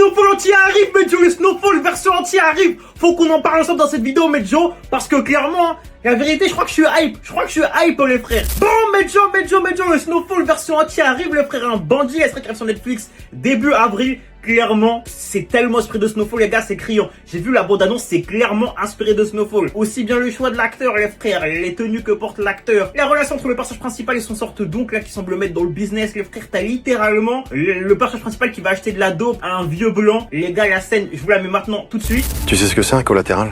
Snowfall entier arrive, Medjo, le Snowfall version entier arrive. Faut qu'on en parle ensemble dans cette vidéo, Medjo, parce que clairement, la vérité, je crois que je suis hype, les frères. Bon, Medjo, le Snowfall version entier arrive, le frère, un bandit, elle serait sur Netflix début avril. Clairement, c'est tellement inspiré de Snowfall, les gars, c'est criant. J'ai vu la bande-annonce, c'est clairement inspiré de Snowfall. Aussi bien le choix de l'acteur, les frères, les tenues que porte l'acteur, la relation entre le personnage principal et son sorte d'oncle là qui semble mettre dans le business, les frères, t'as littéralement le personnage principal qui va acheter de la dope à un vieux blanc. Les gars, la scène, je vous la mets maintenant tout de suite. Tu sais ce que c'est un collatéral?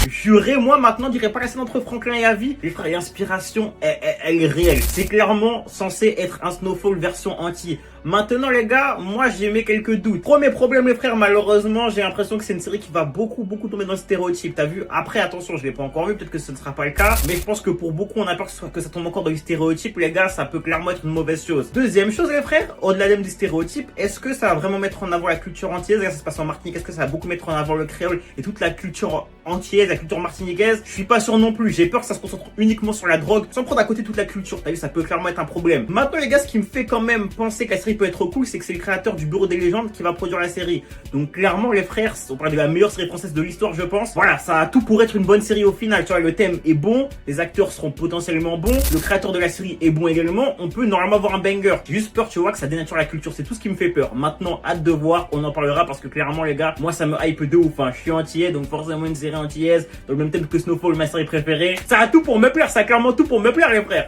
Jurez, moi maintenant, je dirais pas la scène entre Franklin et Abby. Les frères, l'inspiration, elle est réelle. C'est clairement censé être un Snowfall version entier. Maintenant, les gars, moi j'ai mis quelques doutes. Premier problème, les frères, malheureusement, j'ai l'impression que c'est une série qui va beaucoup tomber dans le stéréotype. T'as vu? Après, attention, je l'ai pas encore vu, peut-être que ce ne sera pas le cas. Mais je pense que pour beaucoup, on a peur que ça tombe encore dans le stéréotype. Les gars, ça peut clairement être une mauvaise chose. Deuxième chose, les frères, au-delà même du stéréotype, est-ce que ça va vraiment mettre en avant la culture antillaise? Ça se passe en Martinique. Est-ce que ça va beaucoup mettre en avant le créole et toute la culture antillaise, la culture martiniquaise? Je suis pas sûr non plus. J'ai peur que ça se concentre uniquement sur la drogue, sans prendre à côté toute la culture. T'as vu, ça peut clairement être un problème. Maintenant, les gars, ce qui me fait quand même penser que la série peut être cool, c'est que c'est le créateur du Bureau des légendes qui va produire la série. Donc clairement, les frères, on parle de la meilleure série française de l'histoire, je pense. Voilà, ça a tout pour être une bonne série au final. Tu vois, le thème est bon, les acteurs seront potentiellement bons, le créateur de la série est bon également. On peut normalement avoir un banger. J'ai juste peur, tu vois, que ça dénature la culture. C'est tout ce qui me fait peur. Maintenant, hâte de voir, on en parlera parce que clairement, les gars, moi ça me hype de ouf. Hein. Je suis antillais, donc forcément une série antillaise dans le même thème que Snowfall, ma série préférée. Ça a tout pour me plaire, ça a clairement tout pour me plaire, les frères.